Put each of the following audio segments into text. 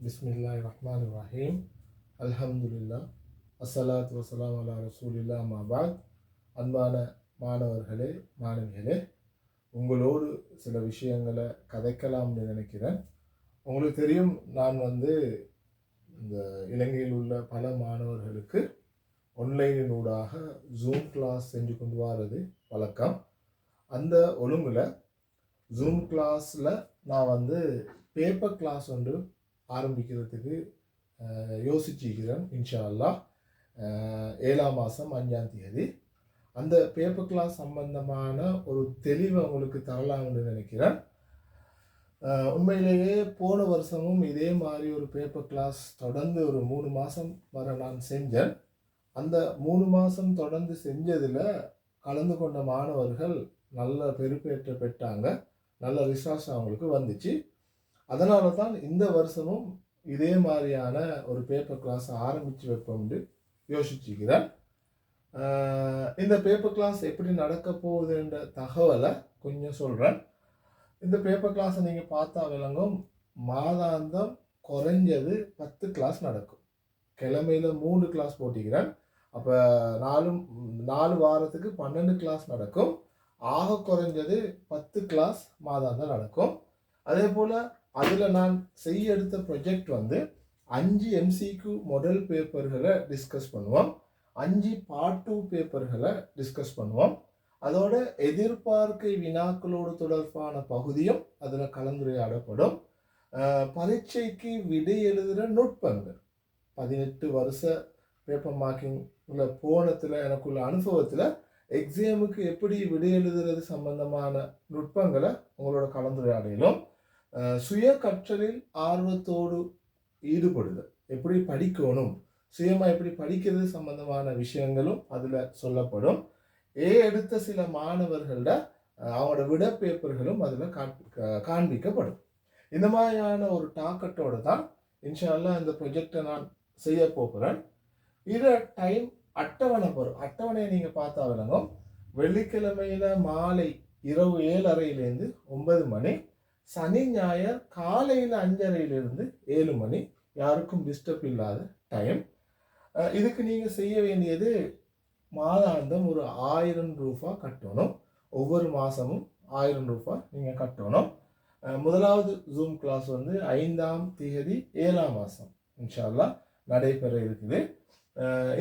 பிஸ்மில்லாஹிர் ரஹ்மானிர் ரஹீம். அல்ஹம்துலில்லாஹ் அஸ்ஸலாத்து வஸ்ஸலாம் அலா ரசூலில்லாஹ் அம்மா பஅத். அன்பான மாணவர்களே, மாணவிகளே, உங்களோடு சில விஷயங்களை கதைக்கலாம்னு நினைக்கிறேன். உங்களுக்கு தெரியும், நான் இந்த இலங்கையில் உள்ள பல மாணவர்களுக்கு ஆன்லைனினூடாக ஜூம் கிளாஸ் செஞ்சு கொண்டு வர்றது வழக்கம். அந்த ஒழுங்கில் ஜூம் கிளாஸில் நான் பேப்பர் கிளாஸ் ஆரம்பிக்கிறதுக்கு யோசிச்சிருக்கிறேன். இன்ஷா அல்லாஹ் 7ஆம் மாதம் 5ஆம் தேதி அந்த பேப்பர் கிளாஸ் சம்பந்தமான ஒரு தெளிவை உங்களுக்கு தரலாம்னு நினைக்கிறேன். உண்மையிலேயே போன வருஷமும் இதே மாதிரி ஒரு பேப்பர் கிளாஸ் தொடர்ந்து ஒரு 3 மாதம் வரை நான் செஞ்சேன். அந்த 3 மாதம் தொடர்ந்து செஞ்சதில் கலந்து கொண்ட மாணவர்கள் நல்ல பெருப்பேற்ற பெற்றாங்க, நல்ல ரிசல்ட்ஸ் அவங்களுக்கு வந்துச்சு. அதனால தான் இந்த வருஷமும் இதே மாதிரியான ஒரு பேப்பர் கிளாஸ் ஆரம்பித்து வைப்போம்னு யோசிச்சுக்கிறேன். இந்த பேப்பர் கிளாஸ் எப்படி நடக்க போகுதுன்ற தகவலை கொஞ்சம் சொல்கிறேன். இந்த பேப்பர் கிளாஸை நீங்கள் பார்த்தா விளங்கும். மாதாந்தம் குறைஞ்சது 10 கிளாஸ் நடக்கும். கிழமையில் 3 கிளாஸ் போட்டிக்கிறேன். அப்போ 4 வாரத்துக்கு 12 கிளாஸ் நடக்கும். ஆக குறைஞ்சது 10 கிளாஸ் மாதாந்தம் நடக்கும். அதே போல் அதில் நான் செய்ய எடுத்த ப்ரொஜெக்ட் 5 MCQ மாடல் பேப்பர்களை டிஸ்கஸ் பண்ணுவோம், 5 பார்ட் 2 பேப்பர்களை டிஸ்கஸ் பண்ணுவோம். அதோட எதிர்பார்க்கை வினாக்களோடு தொடர்பான பகுதியும் அதில் கலந்துரையாடப்படும். பரீட்சைக்கு விடை எழுதுகிற நுட்பங்கள் 18 வருஷ பேப்பர் மார்க்கிங் உள்ள போனத்தில் எனக்குள்ள அனுபவத்தில் எக்ஸாமுக்கு எப்படி விடை எழுதுறது சம்பந்தமான நுட்பங்களை உங்களோட கலந்துரையாடலும், சுய கற்றலில் ஆர்வத்தோடு ஈடுபடுதல், எப்படி படிக்கணும், சுயமாக எப்படி படிக்கிறது சம்பந்தமான விஷயங்களும் அதில் சொல்லப்படும். எடுத்த சில மாணவர்களோட அவங்களோட விட பேப்பர்களும் அதில் காண்பிக்கப்படும். இந்த மாதிரியான ஒரு டாக்கட்டோடு தான் இன்ஷா அல்லாஹ் இந்த ப்ரொஜெக்டை நான் செய்ய போகிறேன். இதை டைம் அட்டவணை வரும். அட்டவணையை நீங்கள் பார்த்தா விளங்கும். வெள்ளிக்கிழமையில் மாலை இரவு 7:30 9 மணி, சனி ஞாயிறு காலையில் 5:30 7 மணி, யாருக்கும் டிஸ்டர்ப் இல்லாத டைம். இதுக்கு நீங்கள் செய்ய வேண்டியது மாதாந்தம் ஒரு 1000 ரூபாய் கட்டணும். ஒவ்வொரு மாதமும் 1000 ரூபாய் நீங்கள் கட்டணும். முதலாவது ஜூம் கிளாஸ் 5ஆம் தேதி 7ஆம் மாதம் இன்ஷா அல்லாஹ் நடைபெற இருக்குது.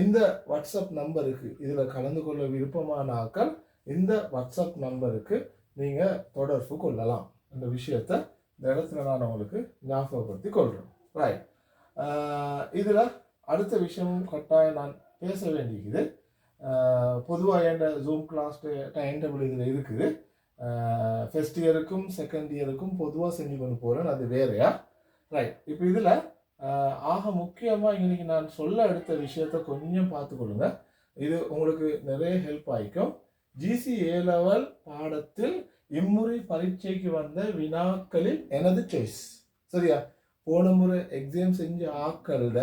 இந்த வாட்ஸ்அப் நம்பருக்கு இதில் கலந்து கொள்ள விருப்பமான ஆட்கள் இந்த வாட்ஸ்அப் நம்பருக்கு நீங்கள் தொடர்பு கொள்ளலாம். இந்த விஷயத்தை இந்த இடத்துல நான் உங்களுக்கு ஞாபகப்படுத்தி கொள்கிறேன். ரைட். இதில் அடுத்த விஷயமும் கட்டாயம் நான் பேச வேண்டியது. பொதுவாக என் ஜூம் கிளாஸ் டைம் டேபிள் இதில் இருக்குது. ஃபர்ஸ்ட் இயருக்கும் செகண்ட் இயருக்கும் பொதுவாக செஞ்சு கொண்டு போகிறேன், அது வேறையா. ரைட். இப்போ இதில் ஆக முக்கியமாக இன்னைக்கு நான் சொல்ல எடுத்த விஷயத்தை கொஞ்சம் பார்த்துக்கொள்ளுங்க. இது உங்களுக்கு நிறைய ஹெல்ப் ஆகிக்கும். GCA லெவல் பாடத்தில் இம்முறை பரீட்சைக்கு வந்த வினாக்களில் எனது சாய்ஸ். சரியா? போன முறை எக்ஸாம் செஞ்ச ஆக்களோட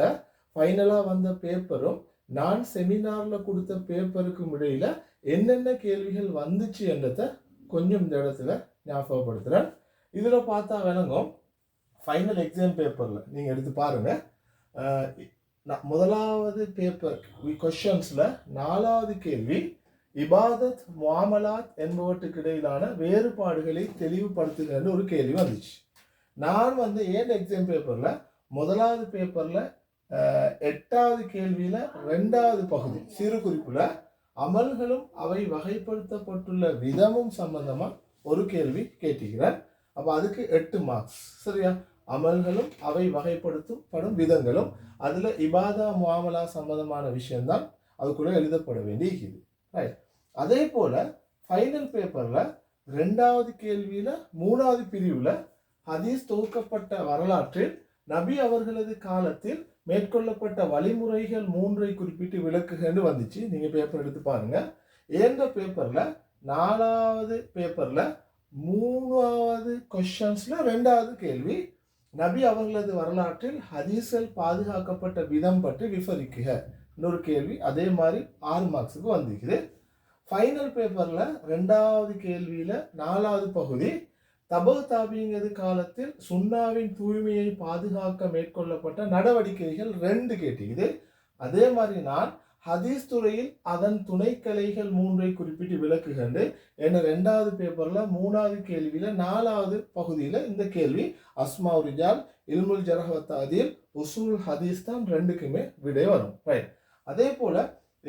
ஃபைனலாக வந்த பேப்பரும் நான் செமினாரில் கொடுத்த பேப்பருக்கும் இடையில் என்னென்ன கேள்விகள் வந்துச்சு என்றதை கொஞ்சம் இந்த இடத்துல ஞாபகப்படுத்துகிறேன். இதில் பார்த்தா விளங்கும். ஃபைனல் எக்ஸாம் பேப்பரில் நீங்கள் எடுத்து பாருங்கள். முதலாவது பேப்பர் கொஷன்ஸில் 4வது கேள்வி இபாதத் முஆமலாத் என்பவற்றுக்கு இடையிலான வேறுபாடுகளை தெளிவுபடுத்துகிற ஒரு கேள்வி வந்துச்சு. நான் ஏன் எக்ஸாம் பேப்பரில் முதலாவது பேப்பரில் 8வது கேள்வியில் 2வது பகுதி சிறு குறிப்பில் அமல்களும் அவை வகைப்படுத்தப்பட்டுள்ள விதமும் சம்பந்தமாக ஒரு கேள்வி கேட்டுக்கிறேன். அப்போ அதுக்கு 8 மார்க்ஸ். சரியா? அமல்களும் அவை வகைப்படுத்தப்படும் விதங்களும் அதில் இபாதா முஆமலா சம்பந்தமான விஷயம்தான் அதுக்குள்ளே எழுதப்பட வேண்டியிருக்குது. ரைட். அதே போல் ஃபைனல் பேப்பரில் 2வது கேள்வியில் 3வது பிரிவில் ஹதீஸ் தொகுக்கப்பட்ட வரலாற்றில் நபி அவர்களது காலத்தில் மேற்கொள்ளப்பட்ட வழிமுறைகள் 3ஐ குறிப்பிட்டு விளக்குகன்னு வந்துச்சு. நீங்கள் பேப்பர் எடுத்து பாருங்கள். எந்த பேப்பரில் 4வது பேப்பரில் 3வது கொஷன்ஸில் 2வது கேள்வி நபி அவர்களது வரலாற்றில் ஹதீஸ்கள் பாதுகாக்கப்பட்ட விதம் பற்றி விவரிக்குக இன்னொரு கேள்வி. அதே மாதிரி 6 மார்க்ஸுக்கு வந்திருக்குது. ஃபைனல் பேப்பரில் 2வது கேள்வியில் 4வது பகுதி தபு தாபிங்கிறது காலத்தில் சுன்னாவின் தூய்மையை பாதுகாக்க மேற்கொள்ளப்பட்ட நடவடிக்கைகள் 2 கேட்டீங்க. அதே மாதிரி நான் ஹதீஸ் துறையில் அதன் துணைக்கலைகள் 3ஐ குறிப்பிட்டு விளக்குகின்றேன். என 2வது பேப்பர்ல 3வது கேள்வியில 4வது பகுதியில இந்த கேள்வி அஸ்மா ரிஜால் இல்முல் ஜர்ஹ் வ தஅதீல் உசூல் ஹதீஸ் தான் 2க்குமே விடை வரும். ரைட். அதே போல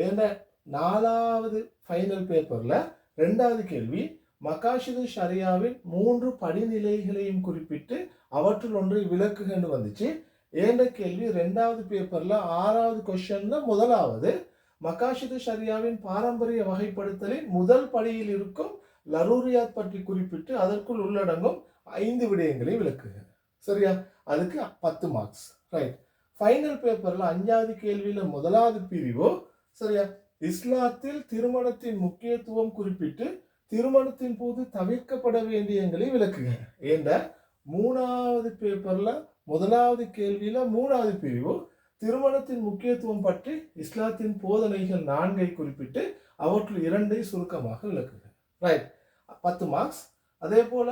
என்ன 4வது ஃபைனல் பேப்பர்ல 2வது கேள்வி மகாஷிது ஷரியாவின் 3 படிநிலைகளையும் குறிப்பிட்டு அவற்றுள் ஒன்றை விளக்குகன்னு வந்துச்சு. ஏண்ட கேள்வி 2வது பேப்பர்ல 6வது கொஸ்டின்ல முதலாவது மகாஷிது ஷரியாவின் பாரம்பரிய வகைப்படுத்தலின் முதல் படியில் இருக்கும் லரூரியாத் பற்றி குறிப்பிட்டு அதற்குள் உள்ளடங்கும் 5 விடயங்களை விளக்குக. சரியா? அதுக்கு 10 மார்க்ஸ். ரைட். ஃபைனல் பேப்பர்ல 5வது கேள்வியில முதலாவது பிரிவோ சரியா இஸ்லாத்தில் திருமணத்தின் முக்கியத்துவம் குறிப்பிட்டு திருமணத்தின் போது தவிர்க்கப்பட வேண்டியங்களை விளக்குக. ஏண்ட 3வது பேப்பர்ல முதலாவது கேள்வியில 3வது பிரிவு திருமணத்தின் முக்கியத்துவம் பற்றி இஸ்லாத்தின் போதனைகள் 4ஐ குறிப்பிட்டு அவற்றுள் 2ஐ சுருக்கமாக விளக்குக. ரைட். 10 மார்க்ஸ். அதே போல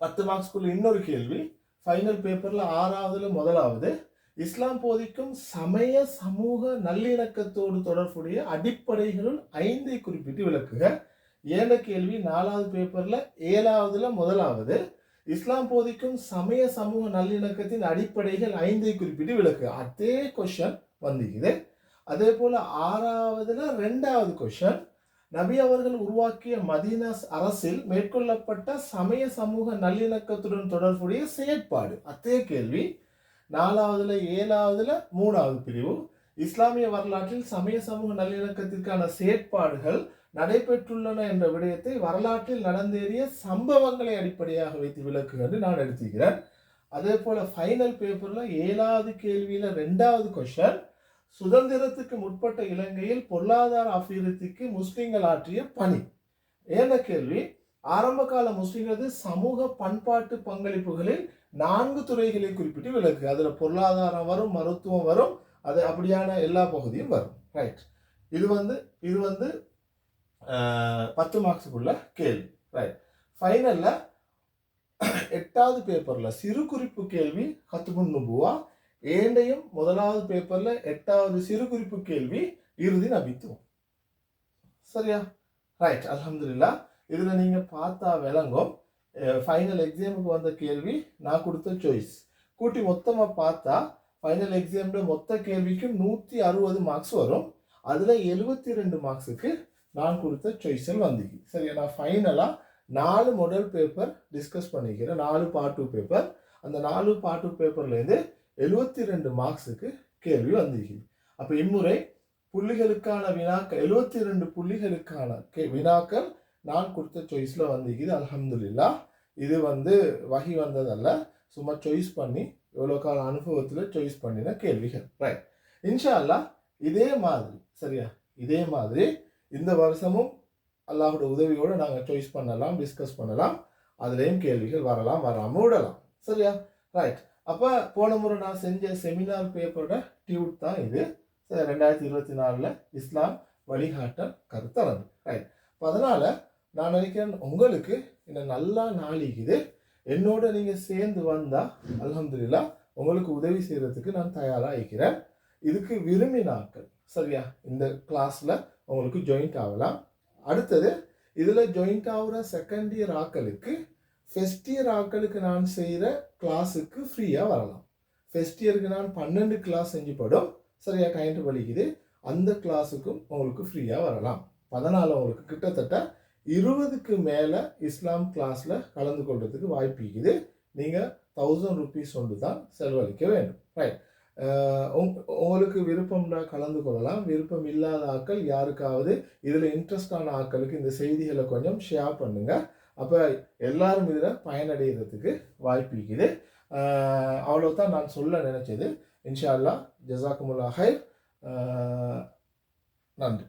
10 மார்க்ஸ்க்குள்ள இன்னொரு கேள்வி ஃபைனல் பேப்பர்ல 6வதுல முதலாவது இஸ்லாம் போதிக்கும் சமய சமூக நல்லிணக்கத்தோடு தொடர்புடைய அடிப்படைகளுள் 5ஐ குறிப்பிட்டு விளக்குக. ஏழ கேள்வி 4வது பேப்பர்ல 7வதுல முதலாவது இஸ்லாம் போதிக்கும் சமய சமூக நல்லிணக்கத்தின் அடிப்படைகள் 5ஐ குறிப்பிட்டு விளக்கு. அதே கொஸ்டின் வந்திருக்குது. அதே போல 6வதுல 2வது கொஸ்டின் நபி அவர்கள் உருவாக்கிய மதீனா அரசில் மேற்கொள்ளப்பட்ட சமய சமூக நல்லிணக்கத்துடன் தொடர்புடைய செயற்பாடு. அதே கேள்வி 4வதுல 7வதுல 3வது பிரிவு இஸ்லாமிய வரலாற்றில் சமய சமூக நல்லிணக்கத்திற்கான செயற்பாடுகள் நடைபெற்றுள்ளன என்ற விடயத்தை வரலாற்றில் நடந்தேறிய சம்பவங்களை அடிப்படையாக வைத்து விளக்குகிறது நான் எடுத்துக்கிறேன். அதே போல ஃபைனல் பேப்பர்ல 7வது கேள்வியில 2வது கொஸ்டின் சுதந்திரத்துக்கு முற்பட்ட இலங்கையில் பொருளாதார அபிவிருத்திக்கு முஸ்லிம்கள் ஆற்றிய பணி. ஏன கேள்வி ஆரம்ப கால முஸ்லிம்களது சமூக பண்பாட்டு பங்களிப்புகளில் 4 துறைகளை குறிப்பிட்டு விளக்கு. அதுல பொருளாதாரம் வரும், மருத்துவம் வரும், அது அப்படியான எல்லா பகுதியும் வரும். ரைட். இது வந்து 10 மார்க்ஸுக்குள்ள கேள்வி. ரைட். ஃபைனல்ல 8வது பேப்பர்ல சிறு குறிப்பு கேள்வி ஹத்முன் நுபுவா. ஏண்டையும் முதலாவது பேப்பர்ல 8வது சிறு குறிப்பு கேள்வி இறுதி நபித்துவம். சரியா? ரைட். அல்ஹம்துலில்லாஹ். இதுல நீங்க பார்த்தா விளங்கும் ஃபைனல் எக்ஸாமுக்கு வந்த கேள்வி நான் கொடுத்த சாய்ஸ் கூட்டி மொத்தமா பார்த்தா ஃபைனல் எக்ஸாம்ல மொத்த கேள்விக்கும் 160 மார்க்ஸ் வரும். அதுல 72 மார்க்ஸுக்கு நான் கொடுத்த சாய்ஸில் வந்தீங்க. சரியா? நான் ஃபைனலா 4 மாடல் பேப்பர் டிஸ்கஸ் பண்ணிக்கிறேன். 4 பார்ட் 2 பேப்பர். அந்த 4 பார்ட் 2 பேப்பர்லேருந்து 72 மார்க்ஸுக்கு கேள்வி வந்தீங்க. அப்போ இம்முறை புள்ளிகளுக்கான வினாக்கள் 72 புள்ளிகளுக்கான வினாக்கள் நான் கொடுத்த சாய்ஸ்ல வந்தீங்க. அல்ஹம்துலில்லாஹ். இது வகி வந்ததல்ல, சும்மா சாய்ஸ் பண்ணி எவ்வளோ கால அனுபவத்தில் சாய்ஸ் பண்ணின கேள்விகள். ரைட். இன்ஷா அல்லாஹ் இதே மாதிரி சரியா இதே மாதிரி இந்த வருஷமும் அல்லாஹோட உதவியோடு நாங்கள் சாய்ஸ் பண்ணலாம், டிஸ்கஸ் பண்ணலாம். அதுலேயும் கேள்விகள் வரலாம், வராமல் விடலாம். சரியா? ரைட். அப்போ போன முறை நான் செஞ்ச செமினார் பேப்பரோட டியூட் தான் இது. 2024 இஸ்லாம் வழிகாட்டல் கருத்தரங்கு. ரைட். அப்போ அதனால் நான் நினைக்கிறேன் உங்களுக்கு இந்த நல்லா நாளிக்குது. என்னோட நீங்கள் சேர்ந்து வந்தால் அல்ஹம்துலில்லாஹ் உங்களுக்கு உதவி செய்கிறதுக்கு நான் தயாராக இருக்கிறேன். இதுக்கு விரும்பினாக்கள் சரியா இந்த கிளாஸில் உங்களுக்கு ஜாயிண்ட் ஆகலாம். அடுத்தது இதில் ஜாயிண்ட் ஆகிற செகண்ட் இயர் ஆக்களுக்கு ஃபர்ஸ்ட் இயர் ஆக்களுக்கு நான் செய்கிற கிளாஸுக்கு ஃப்ரீயாக வரலாம். ஃபர்ஸ்ட் இயருக்கு நான் 12 கிளாஸ் செஞ்சு படும் சரியா கைண்டு வலிக்குது. அந்த கிளாஸுக்கும் உங்களுக்கு ஃப்ரீயாக வரலாம். அதனால் உங்களுக்கு கிட்டத்தட்ட 20க்கு மேலே இஸ்லாம் கிளாஸில் கலந்து கொள்றதுக்கு வாய்ப்பு இருக்குது. நீங்கள் 1000 rupees ஒன்று தான் செலவழிக்க வேண்டும். ரைட். உங்களுக்கு விருப்பம்னா கலந்து கொள்ளலாம். விருப்பம் இல்லாத ஆக்கள் யாருக்காவது இதில் இன்ட்ரெஸ்டான ஆக்களுக்கு இந்த செய்திகளை கொஞ்சம் ஷேர் பண்ணுங்க. அப்போ எல்லாரும் இதில் பயனடைகிறதுக்கு வாய்ப்பு இருக்குது. அவ்வளோதான் நான் சொல்ல நினைச்சது. இன்ஷா அல்லாஹ் ஜஸாக்குமுல்லாஹ் ஹைர். நன்றி.